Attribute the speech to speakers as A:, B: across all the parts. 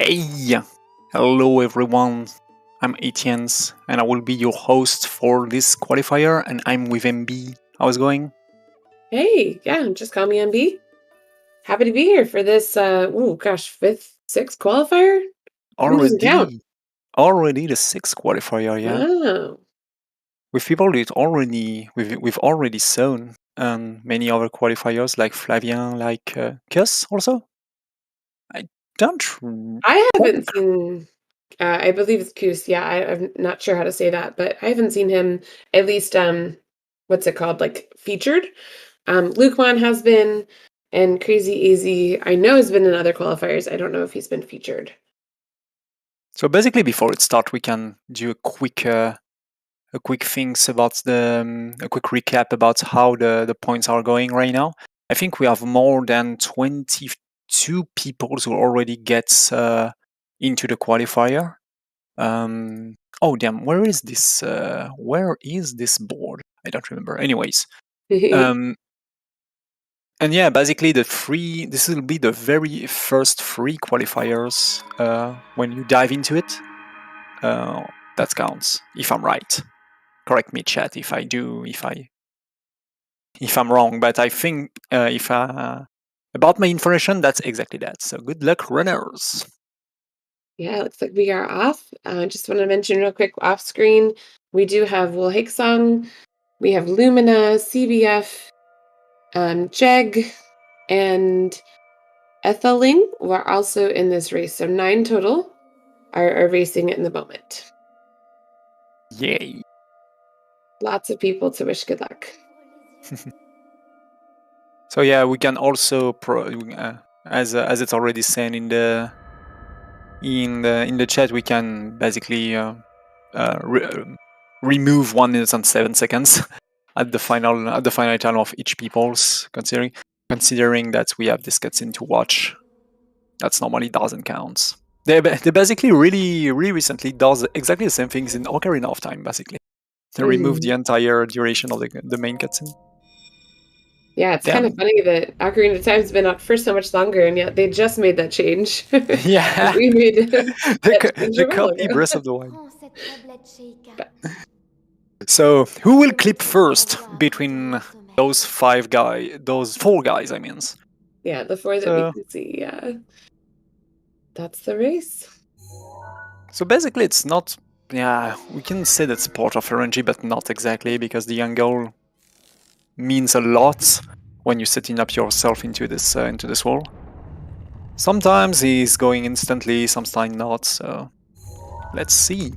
A: Hey! Hello everyone, I'm Etienne, and I will be your host for this qualifier, and I'm with MB. How's it going?
B: Hey, yeah, just call me MB. Happy to be here for this, fifth, sixth qualifier? I'm losing count.
A: Already the sixth qualifier, yeah.
B: Wow.
A: With people we've already shown many other qualifiers like Flavien, like Kuss also. I don't
B: I haven't
A: think.
B: seen, I believe it's Koos. Yeah, I'm not sure how to say that, but I haven't seen him at least, what's it called? Like featured. Lukeman has been, and Crazy Easy, I know has been in other qualifiers. I don't know if he's been featured.
A: So basically, before it starts, we can do a quick things about a quick recap about how the points are going right now. I think we have more than 22 people who already gets into the qualifier. Oh damn, where is this? Where is this board? I don't remember. Anyways, um, and yeah, basically this will be the very first free qualifiers when you dive into it. That counts if I'm right. Correct me, chat, if I'm wrong, but I think if about my information, that's exactly that. So good luck, runners.
B: Yeah, looks like we are off. Just want to mention real quick off screen, we do have Will Song, we have Lumina, CBF, Jeg, and Ethelling were also in this race. So 9 total are racing in the moment.
A: Yay!
B: Lots of people to wish good luck.
A: So yeah, we can also as it's already said in the chat, we can basically remove 1 minute and 7 seconds at the final time of each people's considering that we have this cutscene to watch. That's normally doesn't count. They basically really recently does exactly the same things in Ocarina of Time. Basically, they remove the entire duration of the main cutscene.
B: Yeah, it's kind of funny that Ocarina of Time's been out for so much longer, and yet they just made that change.
A: Yeah,
B: we made
A: the copy Breath of the Wild. So, who will clip first between those 4 guys? I mean.
B: Yeah, the 4 that we can see. Yeah, that's the race.
A: So basically, it's not. Yeah, we can say that's part of RNG, but not exactly, because the angle means a lot when you're setting up yourself into this world. Sometimes he's going instantly, sometimes not. So let's see.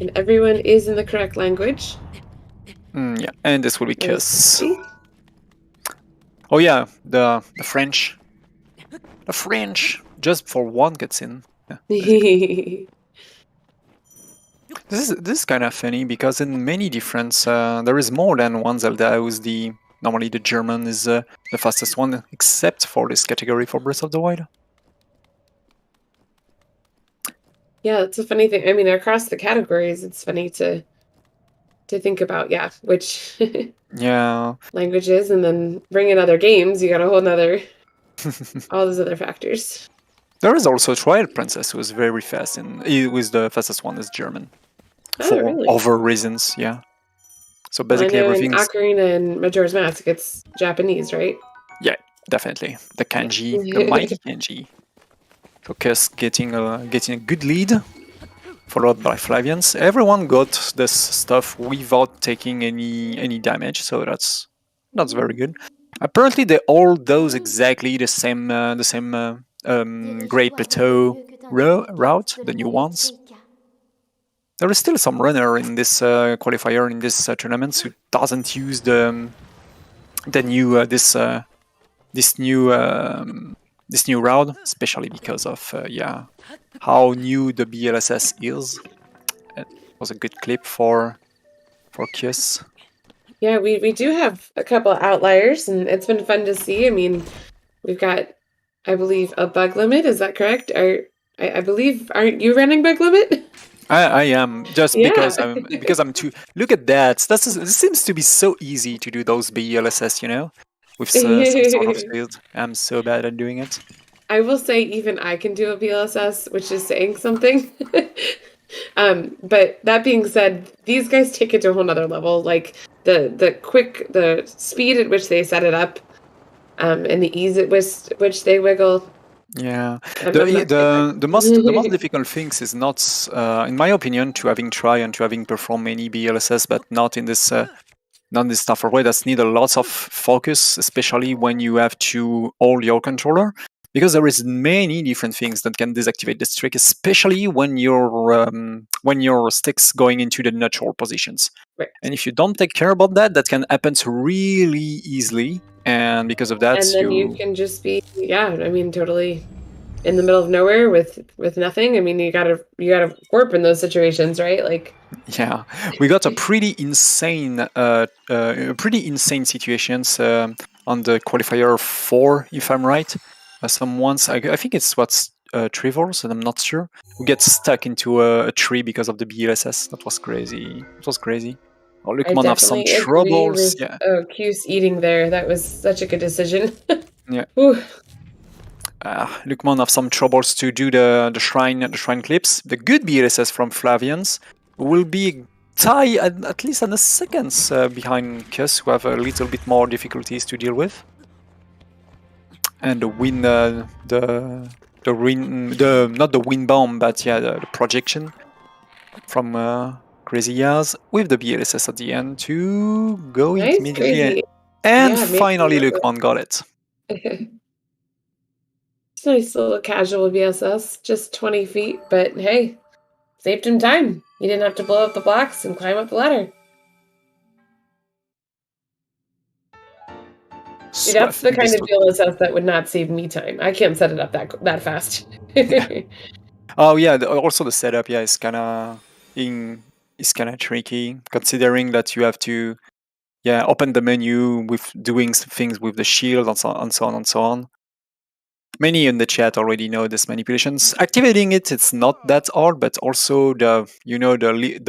B: And everyone is in the correct language.
A: Yeah, and this will be Kiss. Oh yeah, the French. The French, just for one cutscene. Yeah, this is kind of funny because in many different there is more than one Zelda who's normally the German is the fastest one, except for this category for Breath of the Wild.
B: Yeah, it's a funny thing. I mean, across the categories, it's funny to think about, yeah, which languages, and then bring in other games. You got a whole nother all those other factors.
A: There is also Twilight Princess who is very fast, and he was the fastest one is German. For
B: really?
A: other reasons, yeah. So basically, everything.
B: In Ocarina and Majora's Mask, it's Japanese, right?
A: Yeah, definitely the kanji, the mighty kanji. Focus getting a good lead, followed by Flavians. Everyone got this stuff without taking any damage, so that's very good. Apparently, they all does exactly the same Great Plateau route, the new ones. There is still some runner in this qualifier in this tournament who doesn't use the new this new route, especially because of how new the BLSS is. It was a good clip for Kiss.
B: Yeah, we do have a couple of outliers, and it's been fun to see. I mean, we've got, I believe, a bug limit. Is that correct? I believe, aren't you running bug limit?
A: I am, just because I'm too. Look at that. This seems to be so easy to do those BLSS, with some sort of speed. I'm so bad at doing it.
B: I will say even I can do a BLSS, which is saying something. But that being said, these guys take it to a whole nother level. Like the speed at which they set it up, and the ease at which they wiggle.
A: Yeah,
B: I'm
A: the
B: not
A: the most difficult things is not, in my opinion, to having try and to having perform many BLSS, but not in this tougher way. That's need a lot of focus, especially when you have to hold your controller, because there is many different things that can deactivate this trick, especially when your stick's going into the neutral positions.
B: right.
A: And if you don't take care about that, that can happen really easily. And because of that,
B: And then you can just be, yeah, I mean, totally in the middle of nowhere with nothing. I mean, you gotta warp in those situations, right? Like,
A: yeah, we got a pretty insane situations on the qualifier 4, if I'm right. Someone's, I think it's what's Trivals, and I'm not sure, who gets stuck into a tree because of the BLSS. That was crazy. It was crazy. Oh,
B: I
A: Lukman have some
B: definitely agree
A: troubles.
B: with
A: Yeah,
B: Cuse eating there. That was such a good decision.
A: yeah.
B: Ooh,
A: Lukman have some troubles to do the shrine clips. The good BLSS from Flavians will be tie at least in the seconds behind Kuss, who have a little bit more difficulties to deal with. And the wind, not the wind bomb, but yeah, the projection from Crazy Yaz with the BLSS at the end to go
B: nice,
A: immediately.
B: crazy.
A: And
B: Yeah, maybe
A: finally, Lukman got it.
B: It's a nice little casual BSS, just 20 feet, but hey, saved him time. He didn't have to blow up the blocks and climb up the ladder. See, that's the kind of BLSS that would not save me time. I can't set it up that fast.
A: Oh yeah, also the setup, yeah, is kind of tricky, considering that you have to open the menu with doing things with the shield and so on and so on and so on. Many in the chat already know these manipulations. Activating it's not that hard, but also the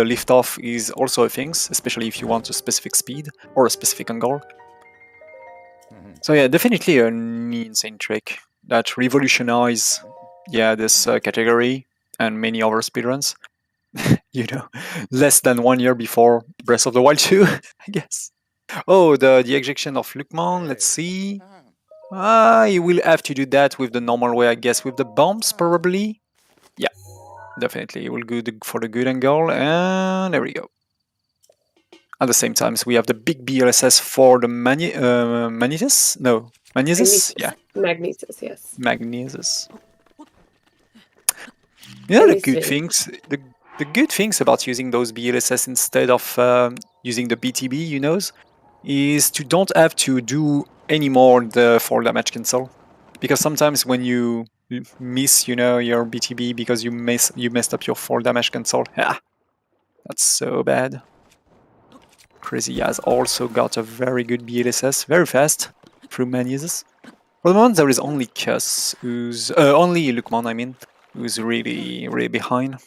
A: lift off is also a thing, especially if you want a specific speed or a specific angle. So yeah, definitely an insane trick that revolutionized this category and many other speedruns. Less than 1 year before Breath of the Wild 2, I guess. Oh, the ejection of Lukman, let's see. You will have to do that with the normal way, I guess, with the bombs, probably. Yeah, definitely. We'll go for the good angle, and there we go. At the same time, so we have the big BLSS for the Magnesis? No, Magnesis? Yeah.
B: Magnesis, yes.
A: Magnesis. The good things... The good things about using those BLSS instead of using the BTB, is to don't have to do any more the fall damage cancel, because sometimes when you miss, your BTB because you messed up your fall damage cancel, that's so bad. Crazy has also got a very good BLSS, very fast through Magnesis. For the moment, there is only Kuss, only Lukman, I mean, who's really, really behind.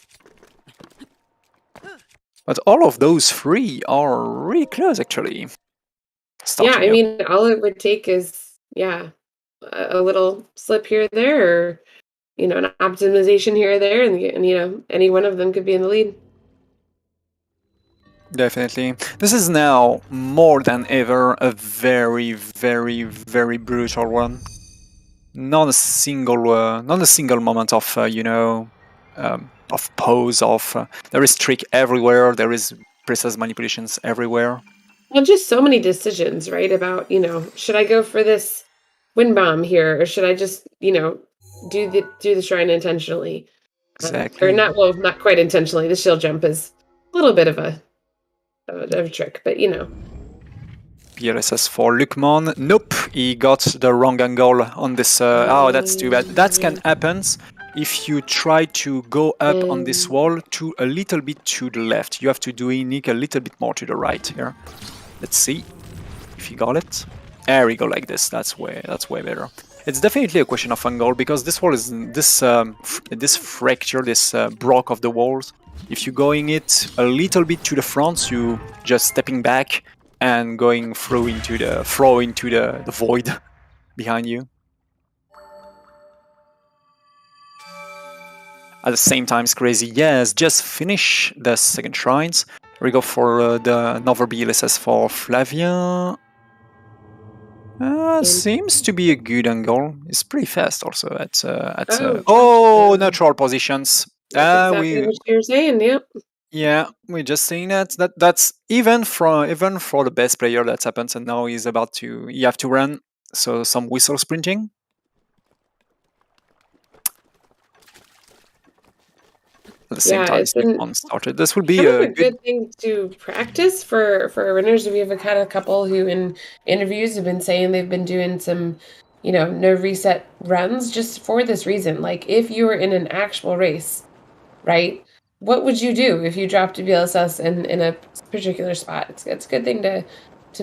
A: But all of those three are really close, actually.
B: I mean, all it would take is, a little slip here or there, or, an optimization here or there, and any one of them could be in the lead.
A: Definitely. This is now, more than ever, a very, very, very brutal one. Not a single moment of, of pose, there is trick everywhere, there is precise manipulations everywhere.
B: Well, just so many decisions, right? About, should I go for this wind bomb here, or should I just, do the shrine intentionally?
A: Exactly.
B: Or not quite intentionally. The shield jump is a little bit of a trick, but
A: BLSS for Lukman. Nope, he got the wrong angle on this. Oh, that's too bad. That can happen if you try to go up on this wall to a little bit to the left. You have to do Nick a little bit more to the right here. Let's see if he got it. There we go, like this. That's way better. It's definitely a question of angle, because this wall is this fracture, this broke of the walls. If you're going it a little bit to the front, you just stepping back and going into the void behind you. At the same time, Crazy Yes just finish the second shrines. We go for the another BLSS for Flavia. Seems to be a good angle. It's pretty fast also
B: Gotcha.
A: neutral positions.
B: That's exactly
A: We
B: what you're saying. Yep.
A: Yeah, we're just seeing that's even for the best player that happens, and now he's about to you have to run. So some whistle sprinting. At the same
B: Yeah,
A: time,
B: it's been
A: Slipmon started. This will be
B: kind of
A: a
B: a
A: good.
B: good thing to practice for runners. We have had a couple who in interviews have been saying they've been doing some, no reset runs just for this reason. Like if you were in an actual race, right? What would you do if you dropped a BLSS in a particular spot? It's a good thing to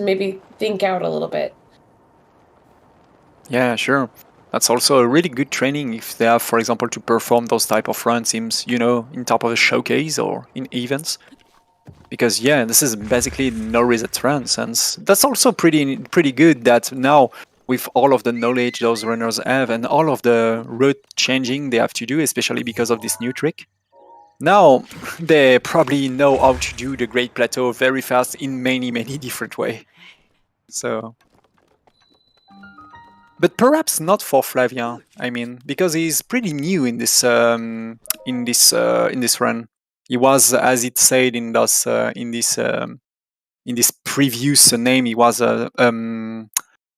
B: maybe think out a little bit.
A: Yeah, sure. That's also a really good training if they have, for example, to perform those type of run teams, in top of a showcase or in events. Because this is basically no reset runs, and that's also pretty good that now with all of the knowledge those runners have and all of the route changing they have to do, especially because of this new trick. Now they probably know how to do the Great Plateau very fast in many different way. So, but perhaps not for Flavien. I mean, because he's pretty new in this run. He was, as it said in this previous name, he was a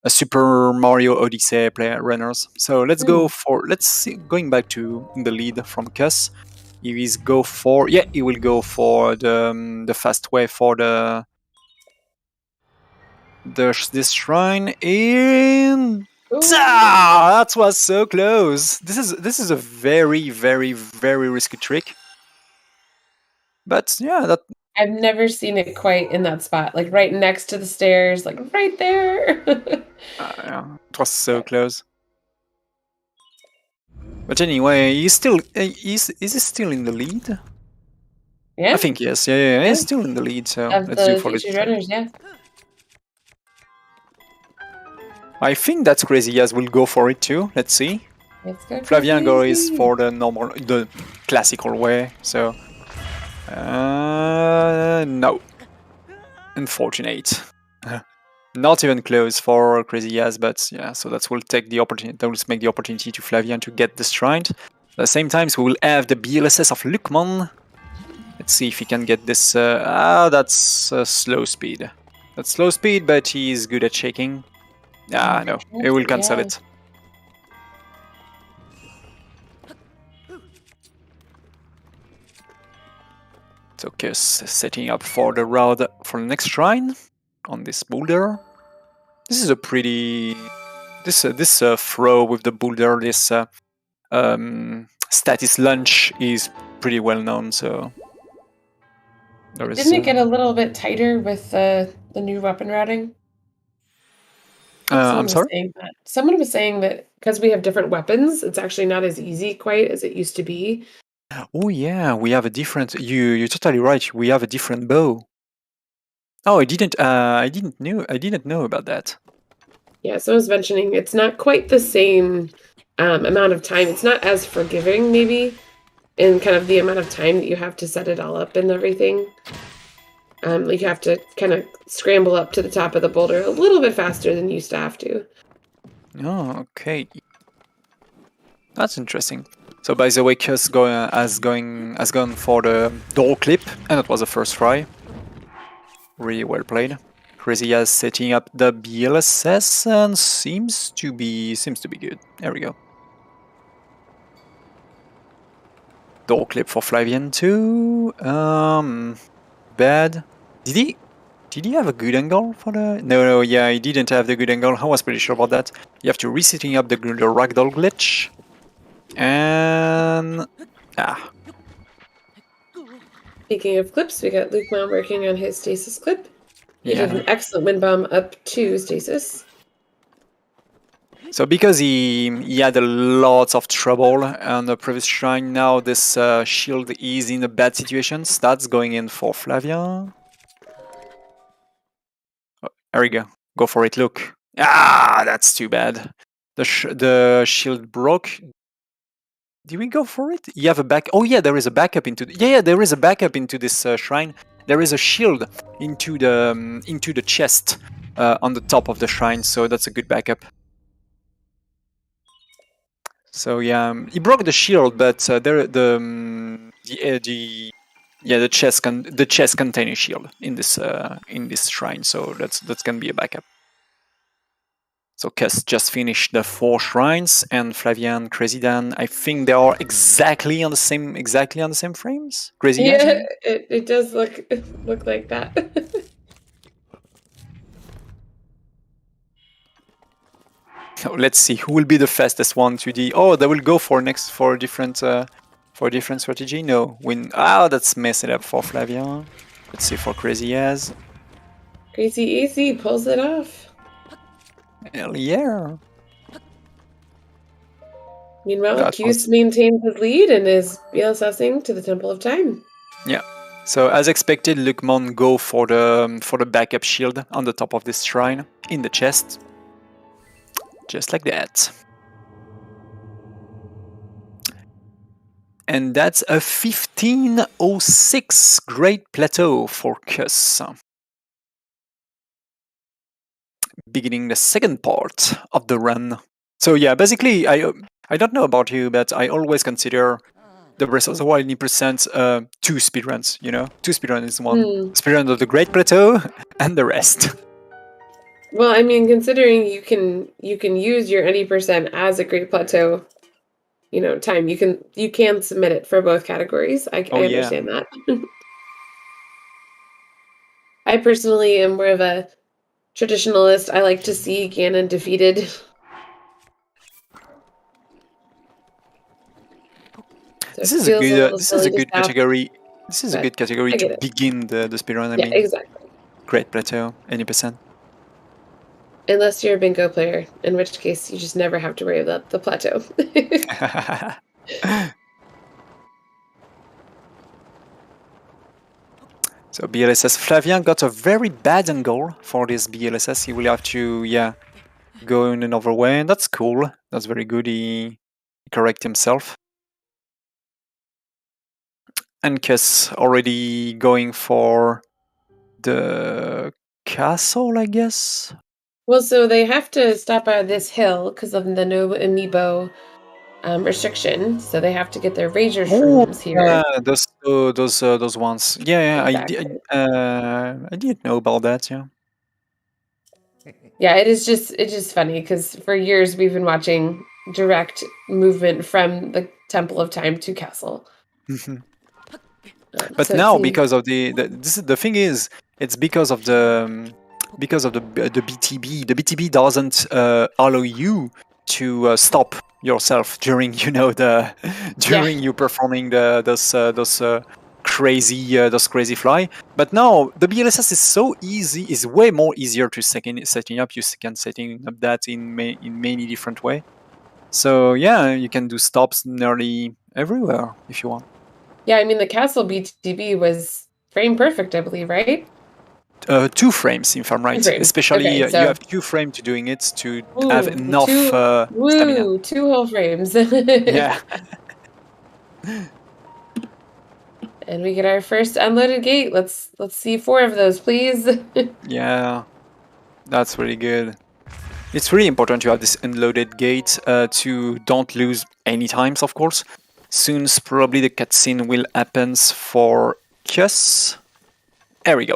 A: Super Mario Odyssey player runners. So let's see, going back to the lead from Cuss. He will go for the fast way for this shrine in.
B: Ooh,
A: That was so close. This is a very risky trick. But yeah, that
B: I've never seen it quite in that spot, like right next to the stairs, like right there.
A: yeah, it was so close. But anyway, he's still is he still in the lead? I
B: Yeah,
A: think yes. Yeah.
B: yeah,
A: He's still in the lead. So
B: of
A: let's do
B: the
A: for the
B: featured runners, yeah.
A: I think that's crazy. Yes, we'll go for it too. Let's see.
B: Let's go
A: Flavian goes
B: crazy.
A: for the classical way. So no, unfortunate. Not even close for Crazy Yaz, but yeah, so that will take the opportunity. That will make the opportunity to Flavian to get the shrine. At the same time, we will have the BLSS of Lukman. Let's see if he can get this. That's slow speed. That's slow speed, but he's good at shaking. No, he will cancel
B: Yeah.
A: it. So Kus setting up for the road for the next shrine on this boulder. This is a pretty this throw with the boulder. This status launch is pretty well known. So there is.
B: Didn't it get a little bit tighter with the new weapon routing?
A: I'm sorry.
B: Someone was saying that because we have different weapons, it's actually not as easy quite as it used to be.
A: Oh yeah, we have a different. You're totally right. We have a different bow. Oh, I didn't. I didn't know about that.
B: Yeah, so I was mentioning it's not quite the same amount of time. It's not as forgiving, maybe, in kind of the amount of time that you have to set it all up and everything. Like you have to kind of scramble up to the top of the boulder a little bit faster than you used to have to.
A: Oh, okay. That's interesting. So by the way, Kus has gone for the door clip, and that was the first try. Really well played. Crazy as setting up the BLSS and seems to be good. There we go. Door clip for Flavian too. Bad. Did he have a good angle for the? No, yeah, he didn't have the good angle. I was pretty sure about that. You have to resetting up the ragdoll glitch. And
B: Speaking of clips, we got Luke Mom working on his stasis clip. He did
A: yeah.
B: an excellent wind bomb up to stasis.
A: So because he had a lot of trouble on the previous shrine, now this shield is in a bad situation. That's going in for Flavia. Oh, there we go. Go for it, Luke. That's too bad. The shield broke. Did we go for it? You have a back. Oh yeah, there is a backup into. Yeah, there is a backup into this shrine. There is a shield into the chest on the top of the shrine, so that's a good backup. So yeah, he broke the shield, but the chest contain a shield in this shrine, so that's gonna be a backup. So Kuss just finished the 4 shrines, and Flavian, Crazy Dan, I think they are exactly on the same frames. Crazy
B: Yeah,
A: Dan.
B: it does look like that.
A: So let's see who will be the fastest one to the. Oh, they will go for a different strategy. No, win. Ah, that's messed it up for Flavian. Let's see for Crazy as.
B: Crazy Easy pulls it off.
A: Hell yeah!
B: Meanwhile,
A: That
B: Cuse
A: was
B: maintains his lead and is BLSing to the Temple of Time.
A: yeah. So as expected, Lukmon go for the backup shield on the top of this shrine in the chest, just like that. And that's a 1506 Great Plateau for Kuss. Beginning the second part of the run. So yeah, basically, I don't know about you, but I always consider the Breath of the Wild 90% 2 speedruns. You know, 2 speedruns is one speedrun of the Great Plateau and the rest.
B: Well, I mean, considering you can use your 90% as a Great Plateau, time, you can submit it for both categories. I
A: Oh yeah.
B: understand that. I personally am more of a traditionalist. I like to see Ganon defeated. So
A: This
B: it
A: is a
B: feels a
A: good
B: little
A: this is
B: silly
A: a
B: to
A: good
B: stop,
A: category. This is a
B: but
A: good category
B: I
A: to
B: get it.
A: begin the speedrun. I
B: Yeah,
A: mean,
B: exactly.
A: Great Plateau, 90%.
B: Unless you're a bingo player, in which case you just never have to worry about the plateau.
A: So BLSS Flavian got a very bad angle for this BLSS. He will have to go in another way, and that's cool. That's very good. He correct himself. And Kuss already going for the castle, I guess.
B: Well, so they have to stop at this hill because of the no amiibo restriction. So they have to get their Razor
A: Oh,
B: Shrooms here.
A: those ones. Yeah,
B: Exactly.
A: I didn't know about that. Yeah.
B: Yeah, it's just funny because for years we've been watching direct movement from the Temple of Time to Castle.
A: Mhm. But
B: So it
A: now,
B: seems,
A: because of the thing is, it's because of the BTB. The BTB doesn't allow you to stop yourself during the
B: yeah.
A: during you performing those crazy fly. But now the BLSS is so easy, is way more easier to setting up. You can setting up that in many different way. So yeah, you can do stops nearly everywhere if you want.
B: Yeah, I mean, the Castle BTB was frame perfect, I believe, right?
A: 2 frames, if I'm
B: 2
A: right.
B: frames.
A: Especially,
B: Okay,
A: you
B: so
A: have 2 frames to doing it to have
B: ooh,
A: enough
B: 2
A: stamina.
B: woo, 2 whole frames.
A: Yeah.
B: And we get our first unloaded gate. Let's see 4 of those, please.
A: Yeah, that's really good. It's really important to have this unloaded gate to don't lose any times, of course. Soon, probably the cutscene will happen for Kuss. There we go.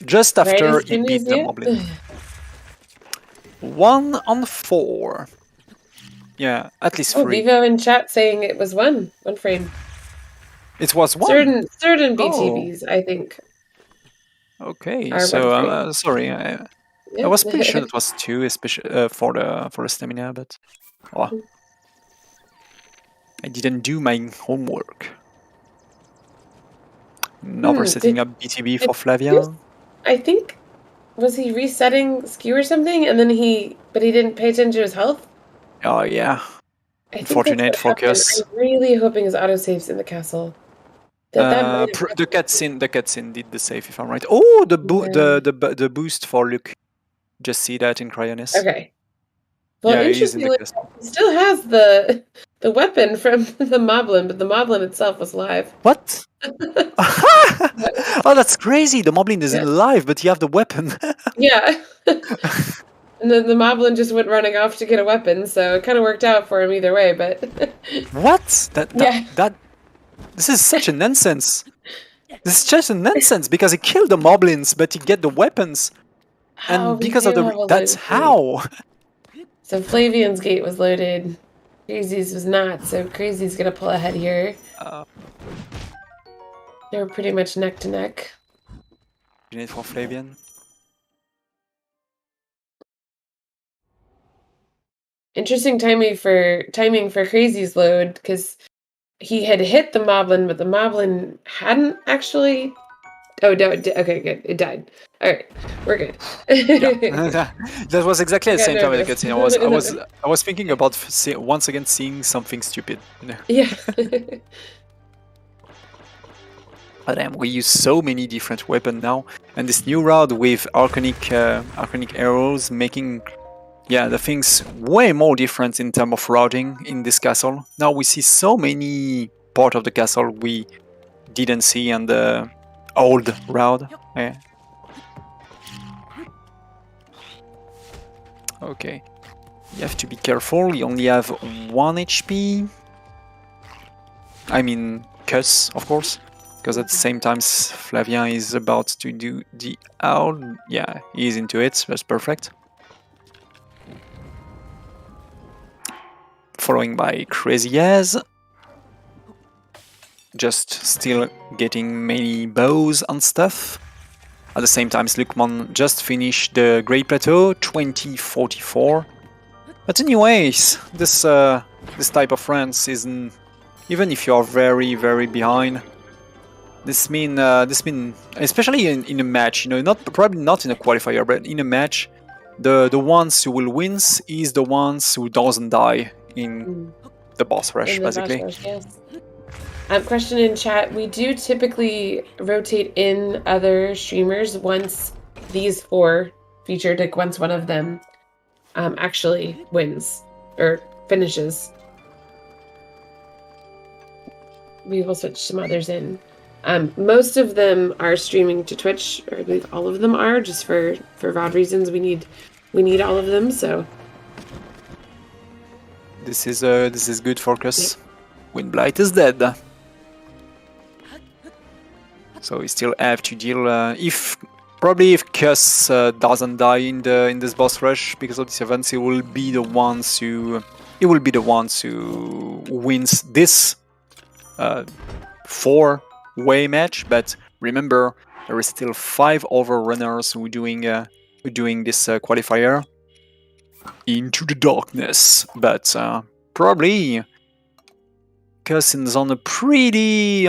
A: Just
B: Right
A: after
B: as
A: he
B: soon as
A: beat the Moblin. 1 on 4. Yeah, at least
B: Oh,
A: 3.
B: Vivo in chat saying it was one frame.
A: It was 1.
B: Certain
A: Oh,
B: BTBs, I think,
A: okay.
B: are 1
A: So
B: frame.
A: sorry. I
B: Yeah.
A: was pretty sure it was 2, especially for the stamina, but oh, I didn't do my homework. Never setting
B: Did
A: up BTB
B: did
A: for
B: Pierce,
A: Flavia.
B: I think, was he resetting skew or something, and then he didn't pay attention to his health?
A: Oh yeah,
B: I think that's
A: unfortunate
B: what happened.
A: focus.
B: I'm really hoping his autosave's in the castle. That might have
A: The cutscene did the save, if I'm right. Oh,
B: happened.
A: the boost for Luke. Just see that in Cryonis.
B: Okay. Well,
A: Yeah, he's in the
B: interestingly,
A: castle.
B: Still has the weapon from the Moblin, but the Moblin itself was live.
A: What?
B: But
A: Oh, that's crazy. The Moblin isn't
B: yeah.
A: alive, but you have the weapon.
B: Yeah. And then the Moblin just went running off to get a weapon, so it kind of worked out for him either way, but
A: What?
B: yeah.
A: This is such a nonsense. This is just a nonsense because he killed the Moblins, but he get the weapons,
B: Oh,
A: and
B: we
A: because of
B: do
A: the
B: have a
A: that's
B: loaded gate.
A: how.
B: So Flavian's gate was loaded. Crazy's was not, so Crazy's gonna pull ahead here.
A: Uh,
B: They're pretty much neck to neck.
A: Unit for Flavian.
B: Interesting timing for Crazy's load, because he had hit the Moblin, but the Moblin hadn't actually. Oh, no, okay, good. It died. All right, we're good.
A: Yeah, that was exactly
B: I
A: the
B: got
A: same time with the
B: nervous.
A: cutscene. I was thinking about once again seeing something stupid. You know.
B: Yeah.
A: But damn, we use so many different weapons now, and this new route with arcanic arrows making the things way more different in terms of routing in this castle. Now we see so many part of the castle we didn't see on the old route. Yeah. Okay. You have to be careful, you only have 1 HP. I mean, Cuss, of course. Because at the same time, Flavien is about to do the owl. Yeah, he's into it, that's perfect. Following by Crazy As. Just still getting many bows and stuff. At the same time, Lukman just finished the Great Plateau, 2044. But anyways, this type of runs isn't, even if you are very behind, this mean especially in a match, you know, probably not in a qualifier, but in a match, the ones who will win is the ones who doesn't die in the boss rush, basically.
B: Boss rush, yes. Question in chat: we do typically rotate in other streamers once these 4 featured, like once one of them actually wins or finishes. We will switch some others in. Most of them are streaming to Twitch, or I believe all of them are, just for VOD reasons. We need all of them, so
A: this is good for us. Yep. Windblight is dead. So we still have to deal if Cuss doesn't die in this boss rush because of this event, he will be the ones who wins this 4-way match. But remember, there is still 5 other runners who doing this qualifier into the darkness. But probably Cuss is on a pretty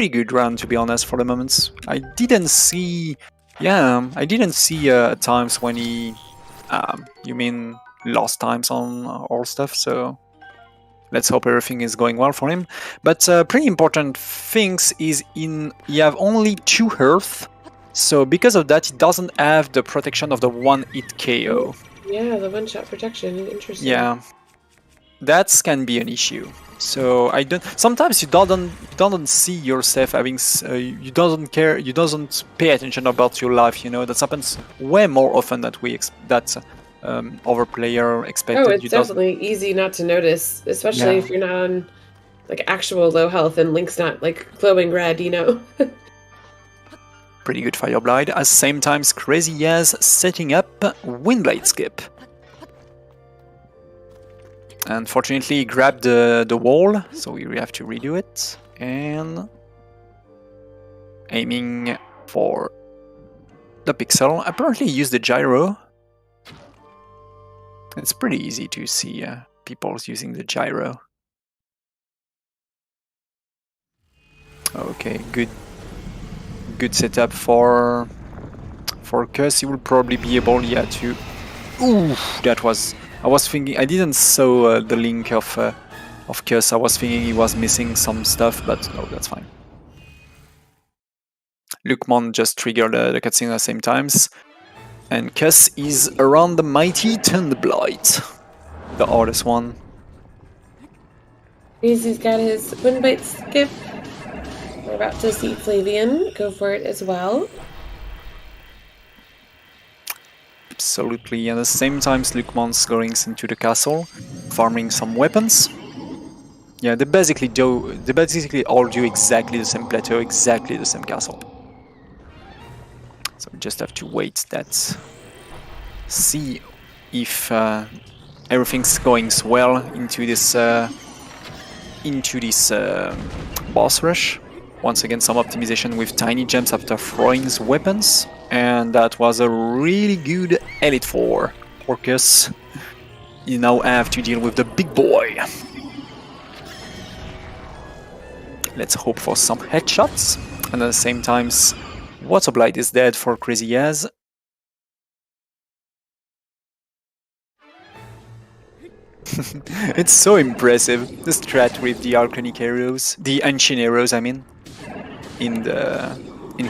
A: good run, to be honest, for the moment. I didn't see times when he you mean lost times on all stuff, so let's hope everything is going well for him. But pretty important things is you have only 2 health, so because of that he doesn't have the protection of the 1-hit KO.
B: Yeah, the one-shot protection. Interesting.
A: Yeah, that can be an issue. So sometimes you don't see yourself having you don't pay attention about your life, you know. That happens way more often than other player expected.
B: Oh, it's definitely easy not to notice, especially if you're not on like actual low health and Link's not like glowing red, you know.
A: Pretty good Fireblade. At the same time, Crazy As setting up Windblade skip. Unfortunately, he grabbed the wall, so we have to redo it. And aiming for the pixel. Apparently, he used the gyro. It's pretty easy to see people using the gyro. Okay, good setup for Cuss. He will probably be able, to. Ooh, that was. I was thinking I didn't saw the link of Cuss. I was thinking he was missing some stuff, but no, that's fine. Lukman just triggered the cutscene at the same times, and Cuss is around the mighty Thunderblight, the hardest one.
B: Crazy's got his wind bite skip. We're about to see Flavian go for it as well.
A: Absolutely. And at the same time, Lukman's going into the castle, farming some weapons. Yeah, they basically all do exactly the same plateau, exactly the same castle. So we just have to wait see if everything's going well into this boss rush. Once again, some optimization with tiny gems after throwing his weapons, and that was a really good Elite 4. Orcus, you now have to deal with the big boy. Let's hope for some headshots, and at the same time, Water Blight is dead for Crazy Yaz. It's so impressive, the strat with the Arcanic arrows, the Ancient arrows, I mean, in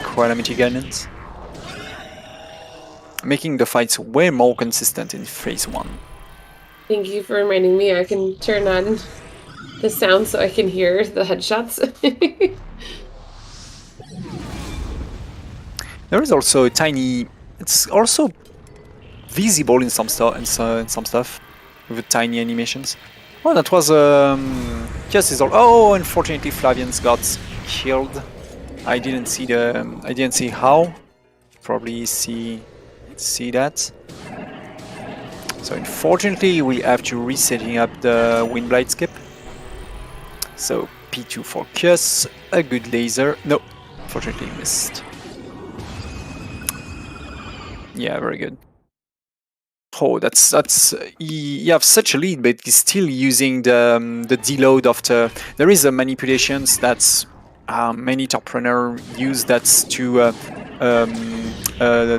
A: Calamity Gardens, making the fights way more consistent in Phase 1.
B: Thank you for reminding me. I can turn on the sound so I can hear the headshots.
A: There is also a tiny. It's also visible in some stuff with tiny animations. Oh, that was just is all. Oh, unfortunately, Flavian's got killed. I didn't see how. Probably see that. So unfortunately, we have to resetting up the Wind Blight skip. So P2 for Kiss, a good laser. No, unfortunately missed. Yeah, very good. Oh, that's you have such a lead, but he's still using the deload of the. There is a manipulations that many top runner use that's to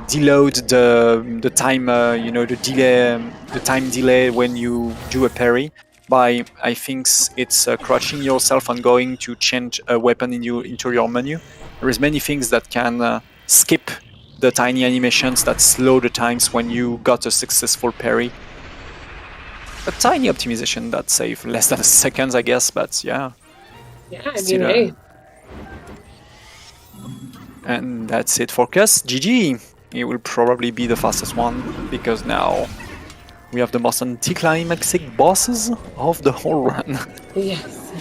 A: deload the time the time delay when you do a parry by, I think it's crouching yourself and going to change a weapon into your menu. There is many things that can skip the tiny animations that slow the times when you got a successful parry. A tiny optimization that saved less than a second, I guess, but yeah.
B: Yeah, I mean, hey.
A: And that's it for Cuss. GG! It will probably be the fastest one, because now we have the most anticlimactic bosses of the whole run.
B: Yes.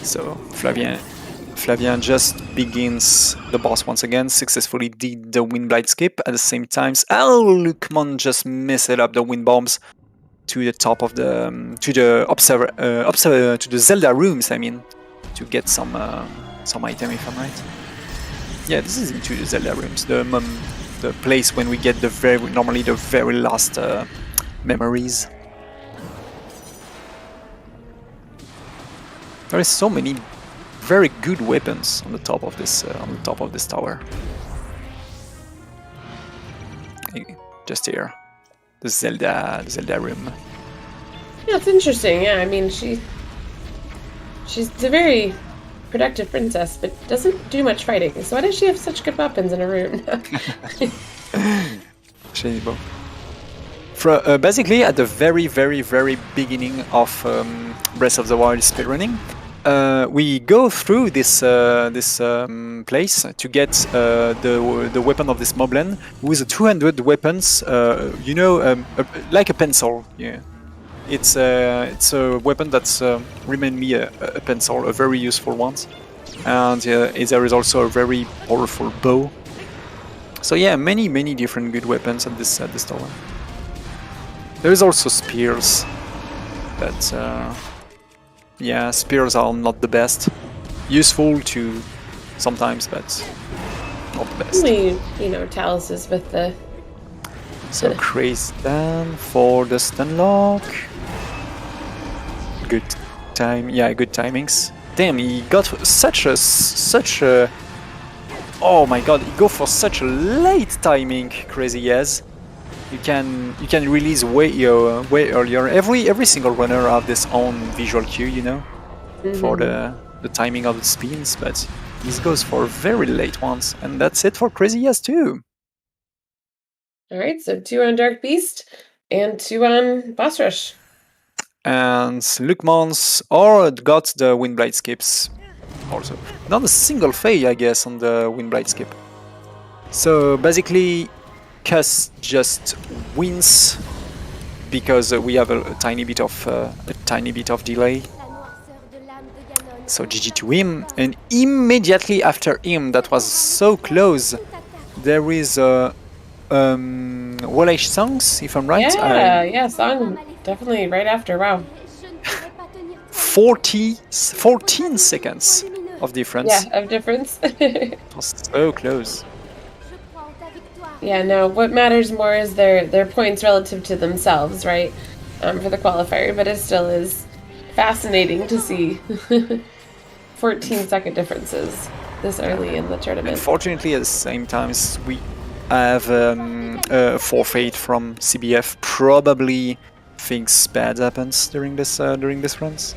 A: So Flavian just begins the boss once again, successfully did the Wind Blight skip. At the same time, Lukman just messed up the wind bombs to the top of the to the Zelda rooms. I mean, to get some item, if I'm right. Yeah, this is into the Zelda rooms, the place when we get normally the very last memories. There is so many very good weapons on the top of this tower. Just here, the Zelda room.
B: Yeah, it's interesting. Yeah, I mean, she's a very productive princess, but doesn't do much fighting. So why does she have such good weapons in her room?
A: Basically, at the very, very, very beginning of Breath of the Wild speedrunning, we go through this place to get the weapon of this moblin with 200 weapons. Like a pencil. Yeah, it's a weapon that's remained me a pencil, a very useful one, and there is also a very powerful bow. So yeah, many different good weapons at this tower. There is also spears. That yeah, spears are not the best. Useful to sometimes, but not the best.
B: Only, Taluses with the.
A: So Crazy Dan for the stun lock. Good time. Yeah, good timings. Damn, he got such a. Oh my god, he go for such a late timing. Crazy Yaz. You can release way earlier. Every single runner have this own visual cue, for the timing of the spins, but this goes for very late ones, and that's it for Crazy Yaz too.
B: All right, so 2 on Dark Beast. And 2 on Boss Rush.
A: And Lukmans or got the Windblade skips also. Not a single fail, I guess, on the Windblade skip. So basically, Cuss just wins because we have a tiny bit of delay. So GG to him, and immediately after him, that was so close. There is a Wallach songs, if I'm right.
B: Yeah, song definitely right after. Wow.
A: 14 seconds of difference.
B: Yeah, of difference.
A: It was so close.
B: Yeah, no, what matters more is their points relative to themselves, right? For the qualifier, but it still is fascinating to see 14-second differences this early in the tournament.
A: Unfortunately, at the same time, we have a forfeit from CBF. Probably things bad happens during this runs.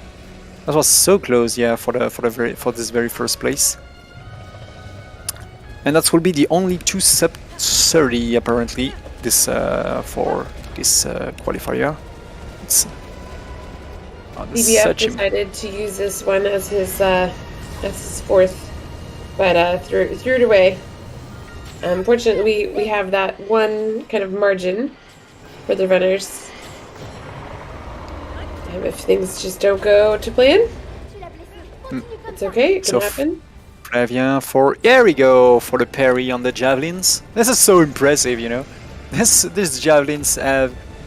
A: That was so close, yeah, for this very first place. And that will be the only 2 sub 30 apparently this for this qualifier. It's
B: CBF decided to use this one as his fourth, but threw it away. Fortunately, we have that one kind of margin for the runners. If things just don't go to plan, it's okay. It can happen.
A: Flavien here we go for the parry on the javelins. This is so impressive, you know. This javelins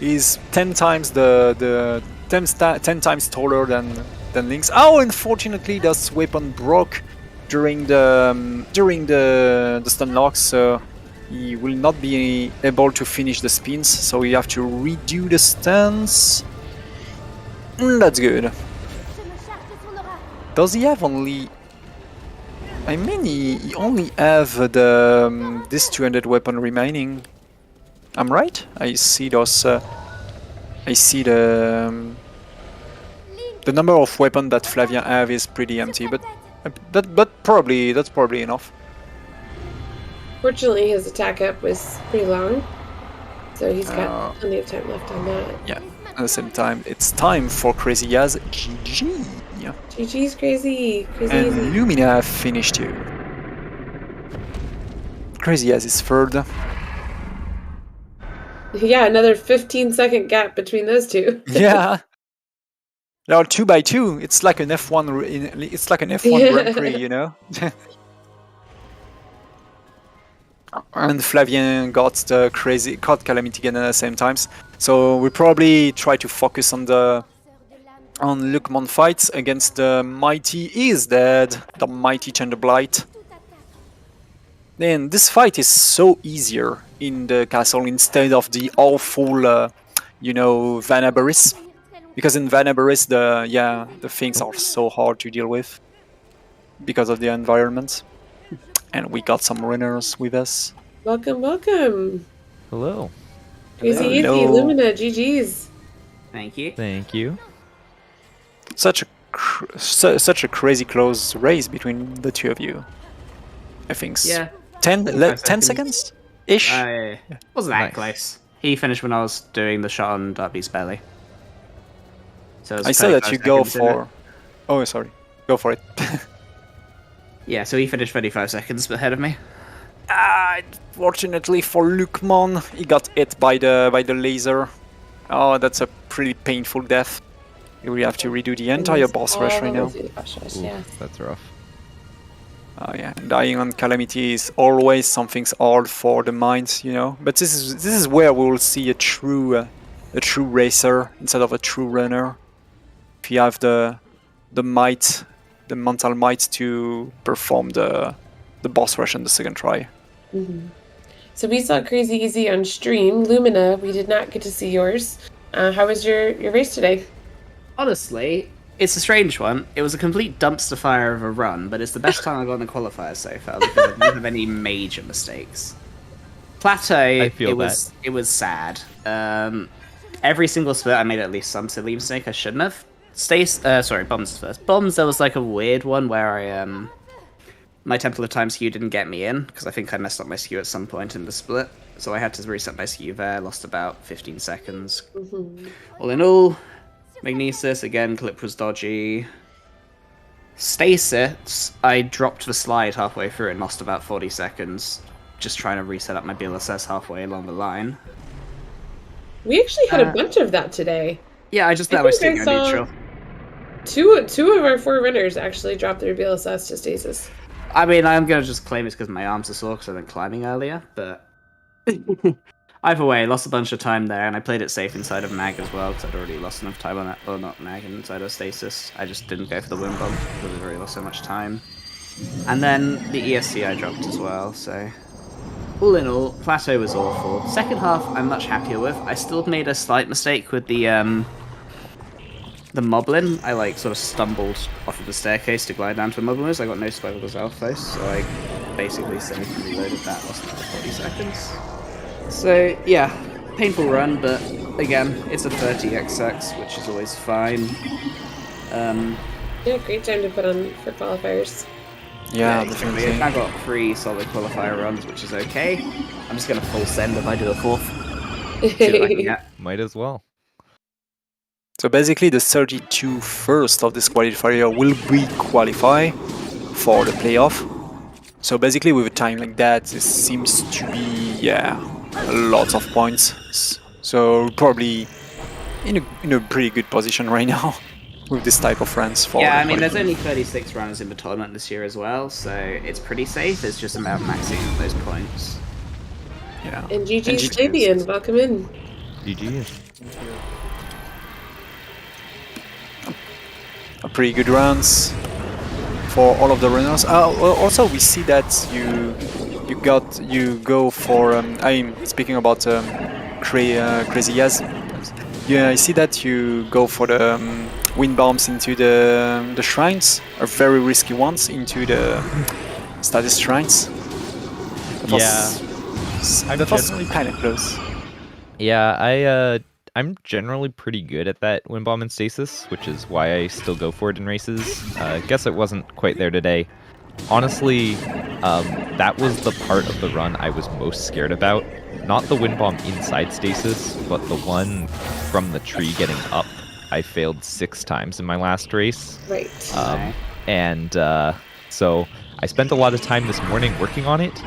A: is 10 times 10 times taller than Link's. Oh, unfortunately, this weapon broke during the stun lock, so he will not be able to finish the spins. So we have to redo the stuns. That's good. Does he have only? I mean, he only have this 200 weapon remaining. I'm right? I see those. I see the number of weapons that Flavien have is pretty empty, but probably that's probably enough.
B: Fortunately, his attack up was pretty long, so he's got plenty of time left on that.
A: Yeah. At the same time, it's time for Crazy Yaz. GG. Yeah.
B: GG's Crazy.
A: And
B: easy.
A: Lumina finished too. Crazy Yaz is third.
B: Yeah, another 15-second gap between those two.
A: Yeah. They are 2 by 2. It's like an F1. It's like an F1 Grand Prix, you know. And Flavien got Calamity Gun at the same times. So we probably try to focus on Lukman fights against the mighty is dead, the mighty Chanderblight. Then this fight is so easier in the castle instead of the awful, you know, Vanabaris. Because in Vanabaris, the things are so hard to deal with because of the environment. And we got some runners with us.
B: Welcome, welcome.
C: Hello.
B: Easy, Lumina, GG's.
D: Thank you.
C: Thank you.
A: Such a crazy close race between the two of you. I think.
D: Yeah.
A: 10 seconds ish.
D: Wasn't that close. He finished when I was doing the shot on Darby's belly. So
A: I said that you go for. Oh, sorry. Go for it.
D: Yeah, so he finished 35 seconds ahead of me.
A: Fortunately for Lukman, he got hit by the laser. Oh, that's a pretty painful death. We have to redo the entire boss rush right now.
B: Yeah.
C: That's rough.
A: Oh yeah, dying on Calamity is always something hard for the minds, you know. But this is where we will see a true racer instead of a true runner. If you have the mental might to perform the boss rush on the second try.
B: Mm-hmm. So we saw Crazy Easy on stream. Lumina, we did not get to see yours. How was your race today?
D: Honestly, it's a strange one. It was a complete dumpster fire of a run, but it's the best time I've got in the qualifiers so far because I didn't have any major mistakes. Plateau, it was sad. Every single split I made at least some silly mistake I shouldn't have. Bombs first. Bombs, there was like a weird one where my Temple of Time skew didn't get me in, because I think I messed up my skew at some point in the split. so I had to reset my skew there, lost about 15 seconds.
B: Mm-hmm.
D: All in all, Magnesis, again, clip was dodgy. Stasis, I dropped the slide halfway through and lost about 40 seconds, just trying to reset up my BLSS halfway along the line.
B: We actually had a bunch of that today.
D: Yeah, I just thought I was taking a neutral.
B: Two of our 4 runners actually dropped their BLSS to stasis.
D: I mean, I'm going to just claim it's because my arms are sore because I've been climbing earlier, but either way, lost a bunch of time there, and I played it safe inside of mag as well because I'd already lost enough time on that, or not mag, inside of stasis. I just didn't go for the wind bomb because I'd already lost so much time. And then the ESC I dropped as well, so all in all, Plateau was awful. Second half, I'm much happier with. I still made a slight mistake with the moblin. I sort of stumbled off of the staircase to glide down to the moblin. I got no spoiled as Alphos, so I basically semi-reloaded that, lost another 40 seconds. So yeah, painful run, but again, it's a 30xx, which is always fine.
B: Yeah, great time to put on for qualifiers.
A: Yeah,
D: definitely. I got 3 solid qualifier runs, which is okay. I'm just gonna full send if I do a 4th. See what I can get.
C: Might as well.
A: So basically the 32 first of this qualifier will qualify for the playoff. So basically with a time like that, this seems to be, lots of points. So probably in a pretty good position right now with this type of runs.
D: Yeah, I mean there's only 36 runners in the tournament this year as well, so it's pretty safe. It's just about maxing those points.
A: Yeah.
B: And GG's Fabian, welcome in.
C: GG.
A: Pretty good runs for all of the runners. Also, we see that you go for. I'm speaking about Crazy As. Yeah, I see that you go for the wind bombs into the shrines, are very risky ones into the status shrines. That was kind of close.
C: Yeah, I'm generally pretty good at that wind bomb and stasis, which is why I still go for it in races. Guess it wasn't quite there today. Honestly, that was the part of the run I was most scared about. Not the wind bomb inside stasis, but the one from the tree getting up. I failed 6 times in my last race.
B: Right.
C: So I spent a lot of time this morning working on it,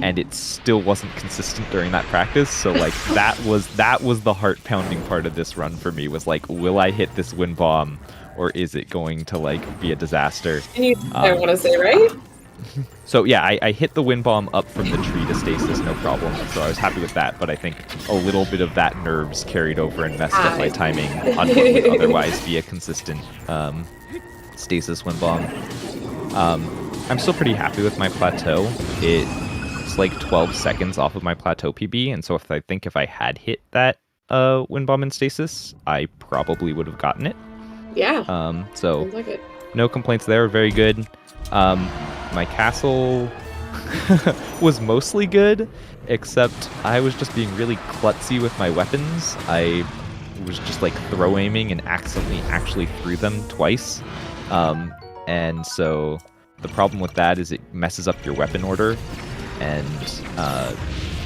C: and it still wasn't consistent during that practice. So that was the heart-pounding part of this run for me. Was will I hit this wind bomb, or is it going to be a disaster?
B: I want to say, right?
C: So yeah, I hit the wind bomb up from the tree to stasis, no problem. So I was happy with that, but I think a little bit of that nerves carried over and messed up my timing on what would otherwise be a consistent stasis wind bomb. I'm still pretty happy with my plateau. It's 12 seconds off of my plateau PB, and so if I had hit that wind bomb in stasis, I probably would have gotten it.
B: Yeah.
C: So
B: like it.
C: No complaints there, very good. My castle was mostly good, except I was just being really klutzy with my weapons. I was just throw aiming and accidentally actually threw them twice. And so the problem with that is it messes up your weapon order, and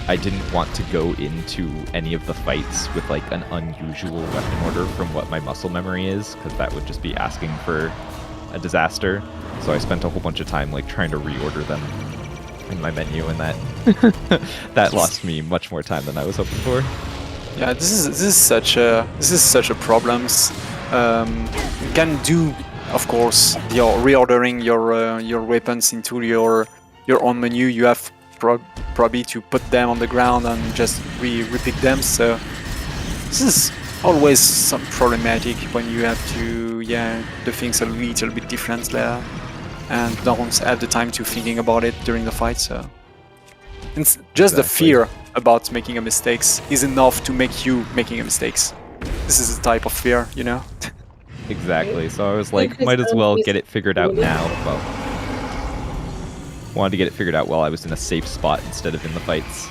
C: I didn't want to go into any of the fights with an unusual weapon order from what my muscle memory is, because that would just be asking for a disaster. So I spent a whole bunch of time trying to reorder them in my menu, and that lost me much more time than I was hoping for.
A: Yeah, this is such a problem. You can do, of course, reordering your weapons into your own menu. You have probably to put them on the ground and just repick them. So this is always some problematic when you have to do things a little bit different there and don't have the time to thinking about it during the fight. So it's just the fear about making a mistakes is enough to make you making a mistakes. This is the type of fear,
C: Exactly. So I was might as well get it figured out now. Well, wanted to get it figured out while I was in a safe spot instead of in the fights.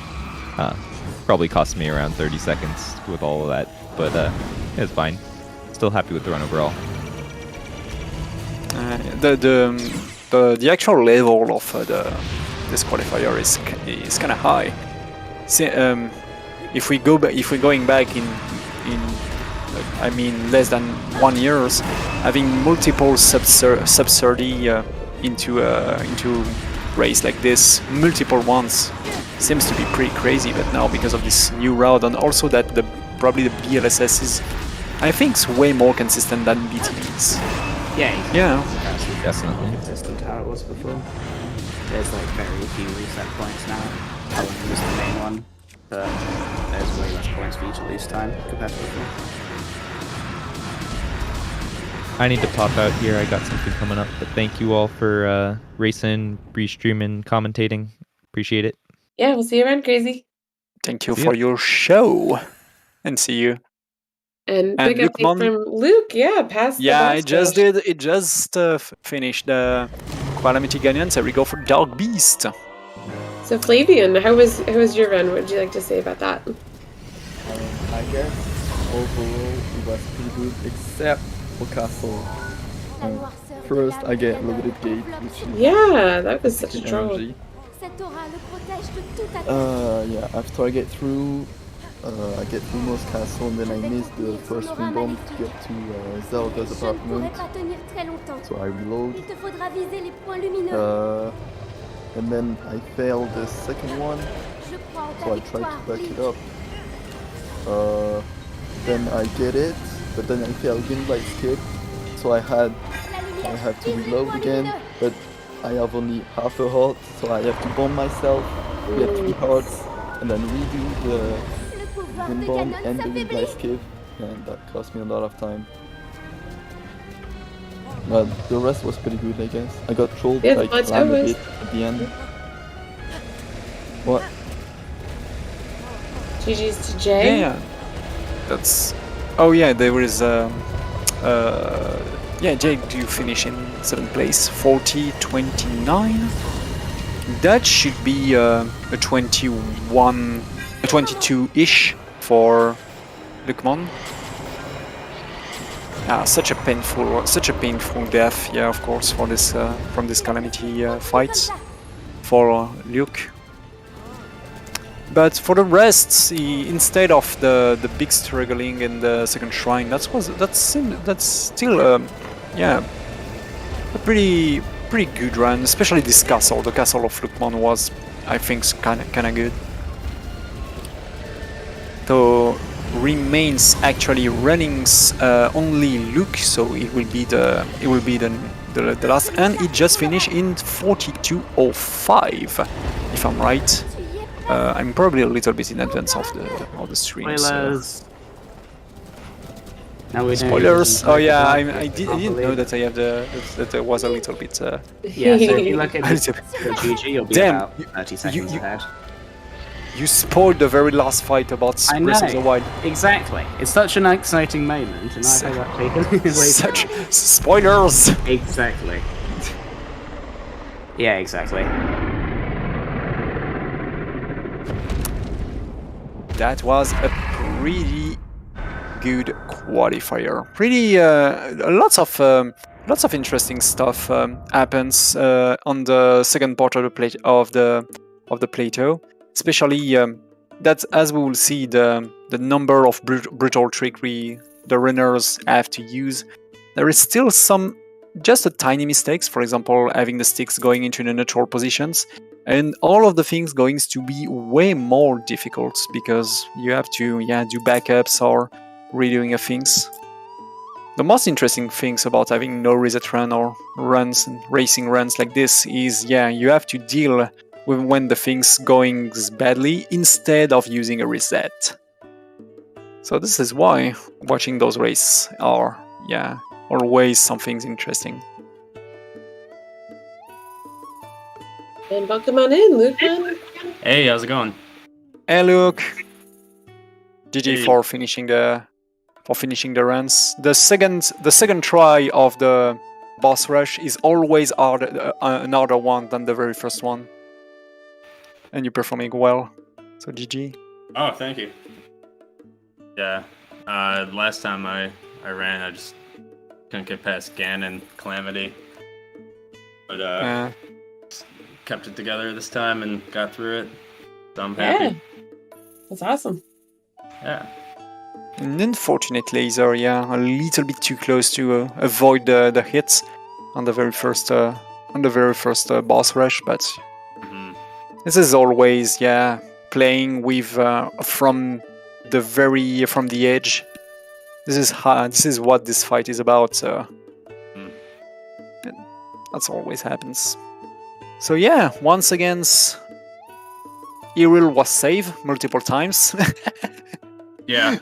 C: Probably cost me around 30 seconds with all of that, but it's fine. Still happy with the run overall.
A: The actual level of this qualifier is kind of high. if we're going back in I mean less than 1 year, having multiple subsidy into race like this, multiple ones, seems to be pretty crazy. But now because of this new route, and also that probably the BLSS is, I think, it's way more consistent than BTBs.
D: Yeah.
C: Definitely.
D: Consistent to how it was before. There's like very few reset points now. That was the main one, but there's way less points for you to lose time compared to before.
C: I need to pop out here. I got something coming up, but thank you all for racing, restreaming, commentating. Appreciate it.
B: Yeah, we'll see you around, Crazy.
A: Thank you for your show, and see you.
B: And big update from Luke. Yeah, past the boss
A: it just finished the Calamity Canyon, so we go for Dark Beast.
B: So Flavian, how was your run? What would you like to say about that?
E: I guess overall it was pretty good, except for castle. First, I get loaded gate, which is
B: that was such a trouble.
E: Yeah, after I get through most castle, and then I missed the first wind bomb to get to Zelda's apartment. So I reload. And then I failed the second one, so I tried to back it up. Then I get it, but then I failed again by skip, so I had to reload again, but I have only half a heart, so I have to bomb myself, get 3 hearts, and then redo the wind bomb and the wind by skip, and that cost me a lot of time. But the rest was pretty good, I guess. I got trolled like a bit at the end. What?
B: GG's to Jay.
A: Yeah. That's. Oh yeah, there is. Jay, do you finish in 7th place? 40-29. That should be a 22-ish for Lukman. Such a painful death. Yeah, of course, for this from this Calamity fight for Luke. But for the rest, instead of the big struggling in the second shrine, that's still a pretty good run. Especially this castle. The castle of Lukman was, I think, kind of good. So remains actually running only Luke, so it will be the last, and it just finished in 42:05, if I'm right. I'm probably a little bit in advance of the stream.
D: Spoilers.
A: Spoilers. Oh yeah, I didn't know that I have that I was a little bit.
D: Yeah, so if you look at GG, you'll be about 30 seconds ahead.
A: You spoiled the very last fight about Breath of the Wild.
D: Exactly. It's such an exciting moment, and I had that taken away.
A: Such spoilers.
D: Exactly. Yeah, exactly.
A: That was a pretty good qualifier. Pretty lots of interesting stuff happens on the second part of the plateau. Especially that, as we will see, the number of brutal trickery the runners have to use. There is still just a tiny mistakes. For example, having the sticks going into the neutral positions. And all of the things going to be way more difficult because you have to do backups or redoing of things. The most interesting things about having no reset run or runs and racing runs like this is you have to deal with when the things going badly instead of using a reset. So this is why watching those races are always something interesting.
B: And welcome on in, Luke.
F: Hey, how's it going?
A: Hey, Luke. GG for finishing the runs. The second try of the boss rush is always another one than the very first one. And you're performing well. So GG.
F: Oh, thank you. Yeah. Last time I ran, I just couldn't get past Ganon Calamity. But kept it together this time and got through it. So I'm happy.
B: That's awesome.
F: Yeah.
A: An unfortunate laser, yeah, a little bit too close to avoid the hits on the very first boss rush, but this is always, yeah, playing with from the edge. This is what this fight is about. So that's always happens. So yeah, once again, Iril was saved multiple times.
F: Yeah.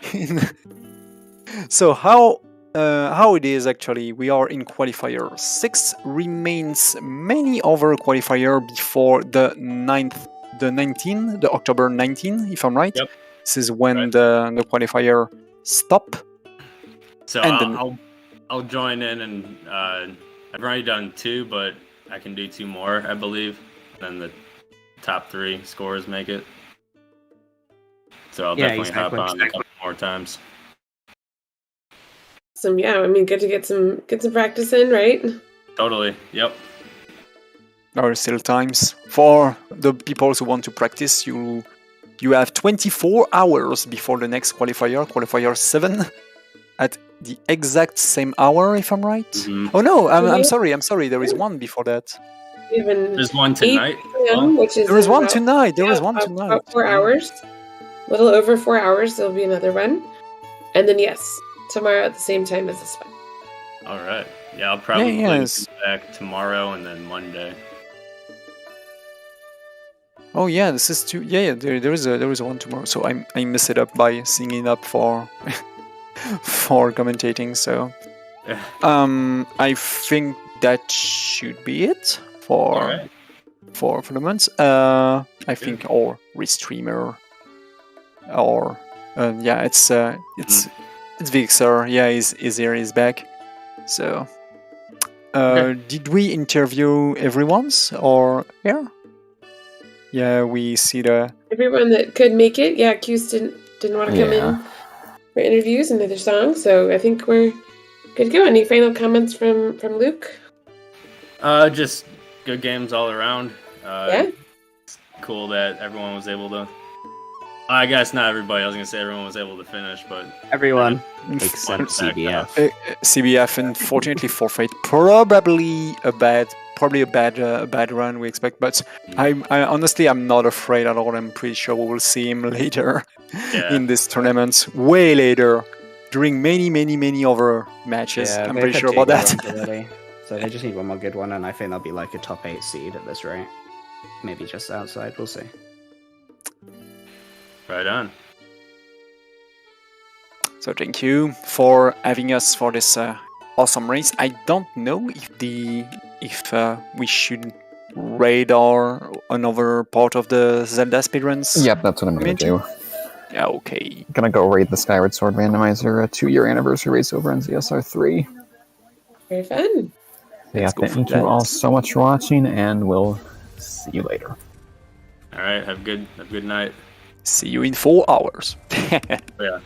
A: So how it is actually, we are in Qualifier 6, remains many other Qualifier before the 19th, the October 19th, if I'm right.
F: Yep.
A: This is when the Qualifier stop.
F: So
A: and
F: I'll join in, and I've already done 2, but I can do 2 more, I believe. Then the top 3 scores make it. So I'll definitely hop on a couple more times.
B: So yeah, I mean, good to get some practice in, right?
F: Totally. Yep.
A: There are still times for the people who want to practice. You have 24 hours before the next Qualifier 7, at the exact same hour, if I'm right.
F: Mm-hmm.
A: Oh no, I'm sorry. There is one before that.
F: There's one tonight.
B: Which is
A: there is one tonight. There is one tonight.
B: About 4 hours. A little over 4 hours. There'll be another one, and then yes, tomorrow at the same time as this one.
F: All right. Yeah, I'll probably be back tomorrow and then Monday.
A: Oh yeah, this is two. Yeah, there is one tomorrow. So I mess it up by singing up for for commentating. So I think that should be it for the month. I think or restreamer or it's Vixer. Yeah, is here, is back. So did we interview everyone's or here? Yeah, we see
B: everyone that could make it. Yeah, Q's didn't want to come in for interviews and other songs, so I think we're good to go. Any final comments from Luke?
F: Just good games all around. It's cool that everyone was able to. I guess not everybody. I was gonna say everyone was able to finish, but
D: everyone except CBF.
A: CBF unfortunately forfeit. Probably a bad run we expect, but I honestly I'm not afraid at all. I'm pretty sure we will see him later in this tournament, way later, during many other matches. I'm pretty sure about that.
D: So they just need one more good one, and I think they'll be like a top 8 seed at this rate. Maybe just outside. We'll see.
F: Right on.
A: So thank you for having us for this awesome race. I don't know if we should raid another part of the Zelda speedruns.
G: Yep, that's what I'm gonna do.
A: Yeah, okay.
G: Gonna go raid the Skyward Sword Randomizer, a 2-year anniversary race over on ZSR3.
B: Very fun.
G: Yeah, thank you all so much for watching, and we'll see you later.
F: All right, have a good night.
A: See you in 4 hours.
F: Yeah.